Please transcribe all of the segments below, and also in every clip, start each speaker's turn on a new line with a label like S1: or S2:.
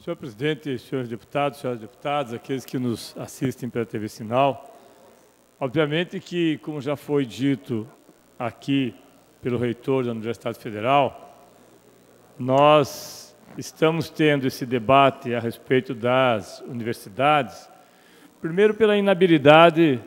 S1: Senhor presidente, senhores deputados, senhoras deputadas, aqueles que nos assistem pela TV Sinal, obviamente que, como já foi dito aqui pelo reitor da Universidade Federal, nós estamos tendo esse debate a respeito das universidades, primeiro pela inabilidade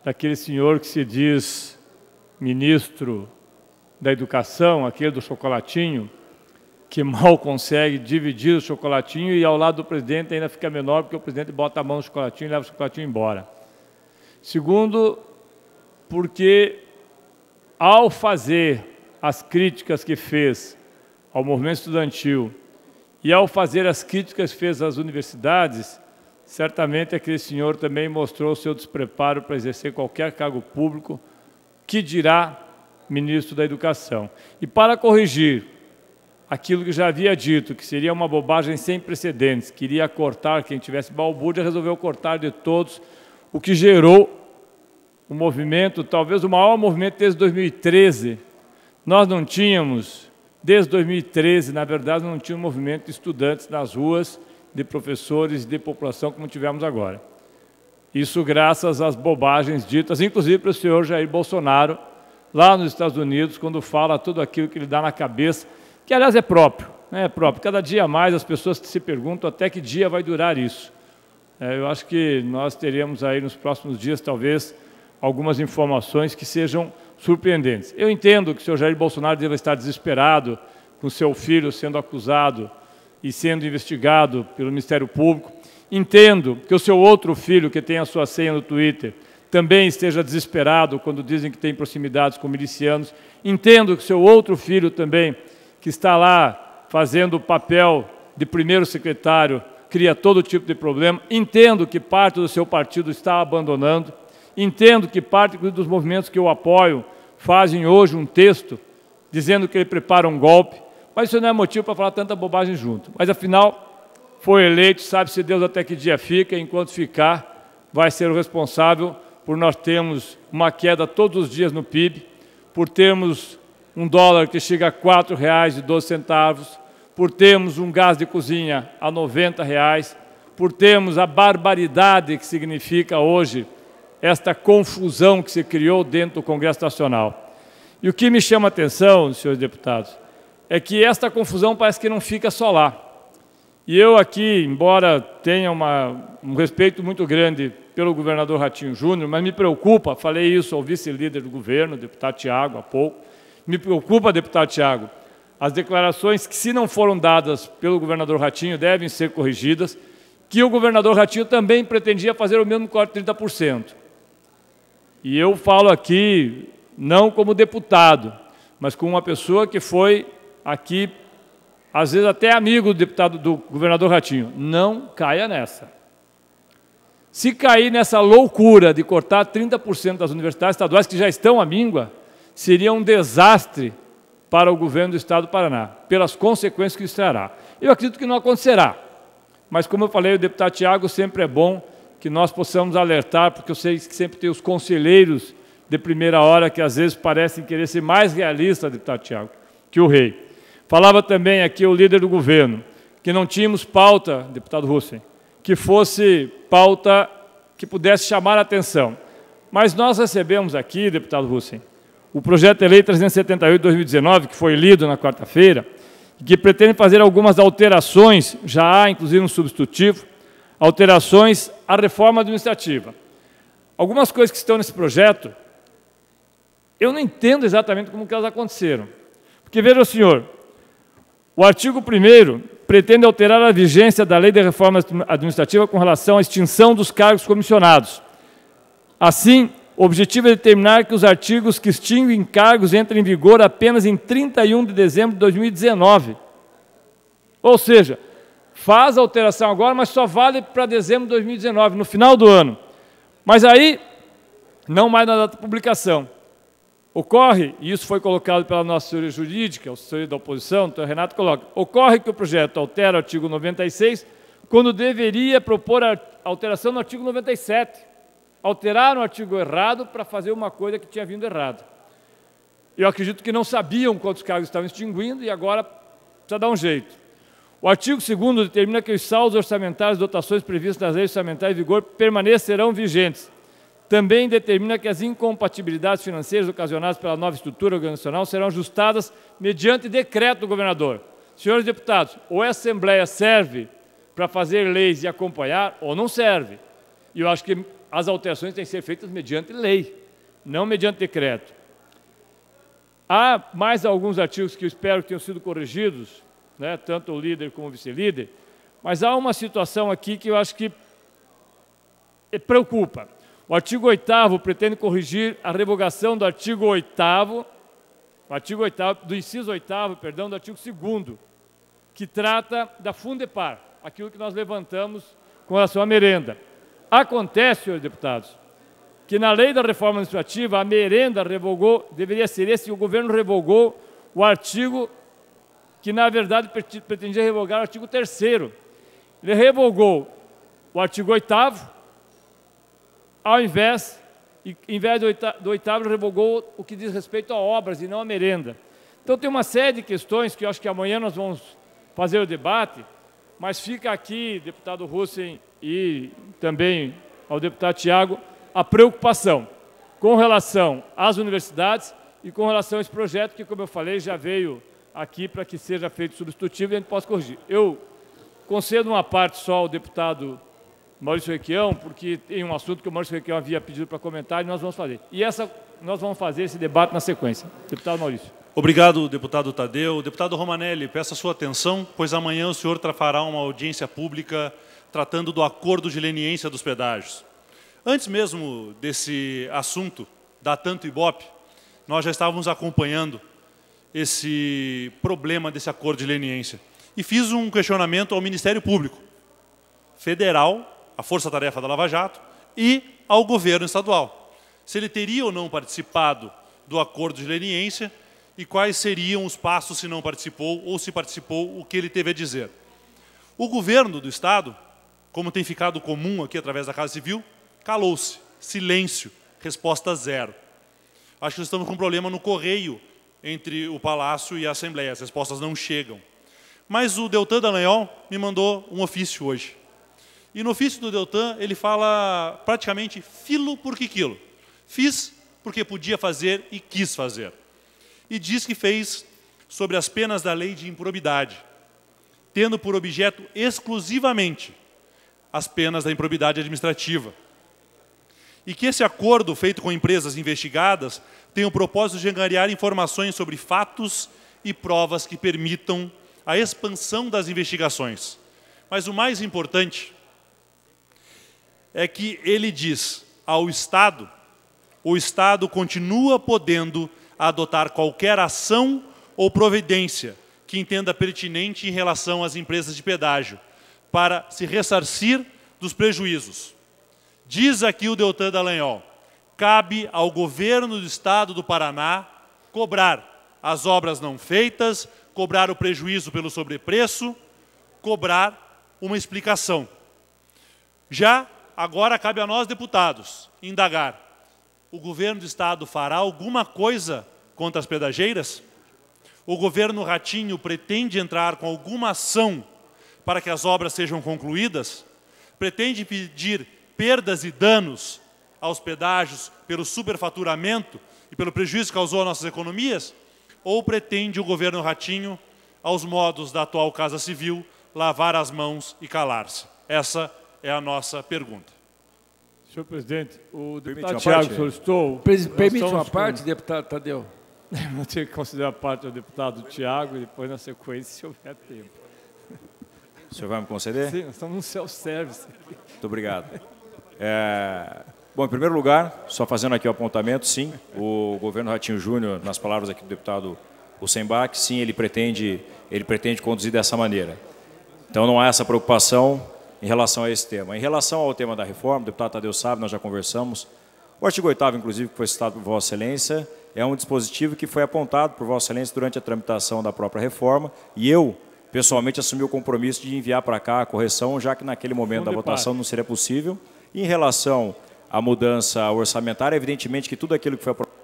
S1: daquele senhor que se diz ministro da Educação, aquele do chocolatinho, que mal consegue dividir o chocolatinho e ao lado do presidente ainda fica menor, porque o presidente bota a mão no chocolatinho e leva o chocolatinho embora. Segundo, porque ao fazer as críticas que fez ao movimento estudantil e ao fazer as críticas que fez às universidades, certamente aquele senhor também mostrou o seu despreparo para exercer qualquer cargo público, que dirá ministro da Educação. E para corrigir aquilo que já havia dito, que seria uma bobagem sem precedentes, queria cortar quem tivesse balbúrdia, resolveu cortar de todos, o que gerou um movimento, talvez o maior movimento desde 2013. Nós não tínhamos, desde 2013, na verdade, não tínhamos um movimento de estudantes nas ruas, de professores e de população como tivemos agora. Isso graças às bobagens ditas, inclusive pelo senhor Jair Bolsonaro, lá nos Estados Unidos, quando fala tudo aquilo que lhe dá na cabeça, que, aliás, é próprio, né? É próprio. Cada dia mais as pessoas se perguntam até que dia vai durar isso. Eu acho que nós teremos aí nos próximos dias, talvez, algumas informações que sejam surpreendentes. Eu entendo que o senhor Jair Bolsonaro deva estar desesperado com seu filho sendo acusado e sendo investigado pelo Ministério Público. Entendo que o seu outro filho, que tem a sua senha no Twitter, também esteja desesperado quando dizem que tem proximidades com milicianos. Entendo que o seu outro filho também, que está lá fazendo o papel de primeiro secretário, cria todo tipo de problema. Entendo que parte do seu partido está abandonando. Entendo que parte dos movimentos que eu apoio fazem hoje um texto dizendo que ele prepara um golpe, mas isso não é motivo para falar tanta bobagem junto. Mas, afinal, foi eleito, sabe-se Deus até que dia fica, e enquanto ficar, vai ser o responsável por nós termos uma queda todos os dias no PIB, por termos um dólar que chega a R$ 4,12, por termos um gás de cozinha a R$ 90, por termos a barbaridade que significa hoje esta confusão que se criou dentro do Congresso Nacional. E o que me chama a atenção, senhores deputados, é que esta confusão parece que não fica só lá. E eu aqui, embora tenha um respeito muito grande pelo governador Ratinho Júnior, mas me preocupa, falei isso ao vice-líder do governo, o deputado Tiago, há pouco, me preocupa, deputado Tiago, as declarações que, se não foram dadas pelo governador Ratinho, devem ser corrigidas, que o governador Ratinho também pretendia fazer o mesmo corte de 30%. E eu falo aqui, não como deputado, mas como uma pessoa que foi aqui, às vezes até amigo do governador Ratinho. Não caia nessa. Se cair nessa loucura de cortar 30% das universidades estaduais, que já estão à míngua, seria um desastre para o governo do Estado do Paraná, pelas consequências que isso trará. Eu acredito que não acontecerá, mas, como eu falei, o deputado Tiago, sempre é bom que nós possamos alertar, porque eu sei que sempre tem os conselheiros de primeira hora que, às vezes, parecem querer ser mais realistas, deputado Tiago, que o rei. Falava também aqui o líder do governo, que não tínhamos pauta, deputado Russen, que fosse pauta que pudesse chamar a atenção. Mas nós recebemos aqui, deputado Russen, o projeto de lei 378 de 2019, que foi lido na quarta-feira, que pretende fazer algumas alterações, já há inclusive um substitutivo, alterações à reforma administrativa. Algumas coisas que estão nesse projeto, eu não entendo exatamente como que elas aconteceram. Porque, veja o senhor, o artigo 1º pretende alterar a vigência da lei de reforma administrativa com relação à extinção dos cargos comissionados. Assim, o objetivo é determinar que os artigos que extinguem cargos entrem em vigor apenas em 31 de dezembro de 2019. Ou seja, faz a alteração agora, mas só vale para dezembro de 2019, no final do ano. Mas aí, não mais na data de publicação. Ocorre, e isso foi colocado pela nossa assessoria jurídica, o assessoria da oposição, então o Renato coloca, ocorre que o projeto altera o artigo 96, quando deveria propor a alteração no artigo 97. Alteraram o artigo errado para fazer uma coisa que tinha vindo errado. Eu acredito que não sabiam quantos cargos estavam extinguindo e agora precisa dar um jeito. O artigo 2º determina que os saldos orçamentários e dotações previstas nas leis orçamentárias em vigor permanecerão vigentes. Também determina que as incompatibilidades financeiras ocasionadas pela nova estrutura organizacional serão ajustadas mediante decreto do governador. Senhores deputados, ou a Assembleia serve para fazer leis e acompanhar, ou não serve. E eu acho que as alterações têm que ser feitas mediante lei, não mediante decreto. Há mais alguns artigos que eu espero que tenham sido corrigidos, né, tanto o líder como o vice-líder, mas há uma situação aqui que eu acho que preocupa. O artigo 8º pretende corrigir a revogação do artigo 8º, do inciso 8º, perdão, do artigo 2º, que trata da Fundepar, aquilo que nós levantamos com relação à merenda. Acontece, senhores deputados, que na lei da reforma administrativa a merenda revogou, deveria ser esse, o governo revogou o artigo que, na verdade, pretendia revogar o artigo 3º. Ele revogou o artigo 8º, ao invés do 8º, ele revogou o que diz respeito a obras e não a merenda. Então, tem uma série de questões que eu acho que amanhã nós vamos fazer o debate, mas fica aqui, deputado Russen e também ao deputado Tiago, a preocupação com relação às universidades e com relação a esse projeto que, como eu falei, já veio aqui para que seja feito substitutivo e a gente possa corrigir. Eu concedo uma parte só ao deputado Maurício Requião, porque tem um assunto que o Maurício Requião havia pedido para comentar e nós vamos fazer. E nós vamos fazer esse debate na sequência. Deputado Maurício.
S2: Obrigado, deputado Tadeu. Deputado Romanelli, peço a sua atenção, pois amanhã o senhor fará uma audiência pública tratando do acordo de leniência dos pedágios. Antes mesmo desse assunto da Tanto Ibope, nós já estávamos acompanhando esse problema desse acordo de leniência. E fiz um questionamento ao Ministério Público Federal, à Força Tarefa da Lava Jato, e ao governo estadual. Se ele teria ou não participado do acordo de leniência e quais seriam os passos se não participou, ou se participou, o que ele teve a dizer. O governo do Estado, como tem ficado comum aqui através da Casa Civil, calou-se, silêncio, resposta zero. Acho que nós estamos com um problema no correio entre o Palácio e a Assembleia, as respostas não chegam. Mas o Deltan Dallagnol me mandou um ofício hoje. E no ofício do Deltan, ele fala praticamente filo por quilo. Fiz porque podia fazer e quis fazer. E diz que fez sobre as penas da lei de improbidade, tendo por objeto exclusivamente as penas da improbidade administrativa. E que esse acordo feito com empresas investigadas tem o propósito de angariar informações sobre fatos e provas que permitam a expansão das investigações. Mas o mais importante é que ele diz ao Estado, o Estado continua podendo adotar qualquer ação ou providência que entenda pertinente em relação às empresas de pedágio, para se ressarcir dos prejuízos. Diz aqui o Deltan Dallagnol, cabe ao governo do Estado do Paraná cobrar as obras não feitas, cobrar o prejuízo pelo sobrepreço, cobrar uma explicação. Já agora cabe a nós, deputados, indagar. O governo do Estado fará alguma coisa contra as pedageiras? O governo Ratinho pretende entrar com alguma ação para que as obras sejam concluídas? Pretende pedir perdas e danos aos pedágios pelo superfaturamento e pelo prejuízo que causou às nossas economias? Ou pretende o governo Ratinho, aos modos da atual Casa Civil, lavar as mãos e calar-se? Essa é a nossa pergunta.
S1: Senhor presidente, o deputado Tiago solicitou...
S3: Permite uma parte, deputado Tadeu?
S1: Vou ter que considerar a parte do deputado Tiago e depois, na sequência, se houver tempo.
S4: O senhor vai me conceder?
S1: Sim, nós estamos num self-service.
S4: Muito obrigado. Bom, em primeiro lugar, só fazendo aqui o apontamento, sim, o governo Ratinho Júnior, nas palavras aqui do deputado Hussenbach, sim, ele pretende conduzir dessa maneira. Então não há essa preocupação em relação a esse tema. Em relação ao tema da reforma, o deputado Tadeu sabe, nós já conversamos, o artigo 8º, inclusive, que foi citado por Vossa Excelência, é um dispositivo que foi apontado por Vossa Excelência durante a tramitação da própria reforma, e eu, pessoalmente, assumi o compromisso de enviar para cá a correção, já que naquele momento da votação não seria possível. E em relação à mudança orçamentária, evidentemente que tudo aquilo que foi aprovado...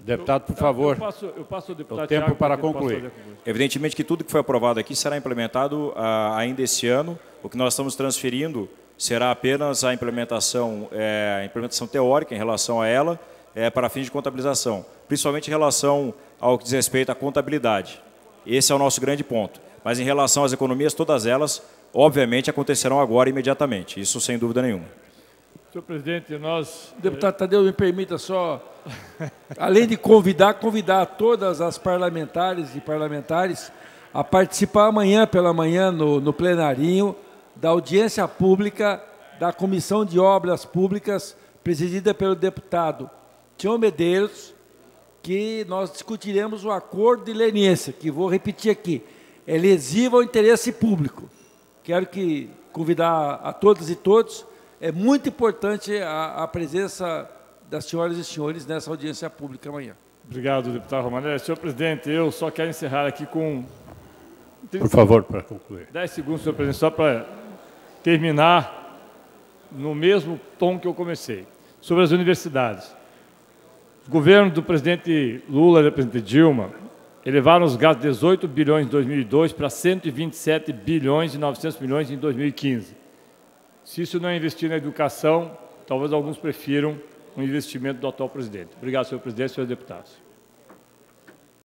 S5: Deputado, por favor.
S1: Eu passo ao deputado
S5: o tempo
S1: Thiago,
S5: para concluir.
S4: Evidentemente que tudo que foi aprovado aqui será implementado ainda esse ano. O que nós estamos transferindo será apenas a implementação teórica em relação a ela, para fins de contabilização, principalmente em relação ao que diz respeito à contabilidade. Esse é o nosso grande ponto. Mas em relação às economias, todas elas, obviamente, acontecerão agora imediatamente. Isso sem dúvida nenhuma.
S1: Senhor presidente, nós...
S3: Deputado Tadeu, me permita só, além de convidar todas as parlamentares e parlamentares a participar amanhã pela manhã no plenarinho da audiência pública da Comissão de Obras Públicas, presidida pelo deputado Tião Medeiros, que nós discutiremos o acordo de leniência, que vou repetir aqui, é lesivo ao interesse público. Quero convidar a todas e todos. É muito importante a presença das senhoras e senhores nessa audiência pública amanhã.
S1: Obrigado, deputado Romanelli. Senhor presidente, eu só quero encerrar aqui com...
S5: Por favor, para concluir.
S1: 10 segundos, senhor presidente, só para terminar no mesmo tom que eu comecei. Sobre as universidades. O governo do presidente Lula e da presidente Dilma elevaram os gastos de 18 bilhões em 2002 para 127 bilhões e 900 milhões em 2015. Se isso não é investir na educação, talvez alguns prefiram um investimento do atual presidente. Obrigado, senhor presidente e senhores deputados.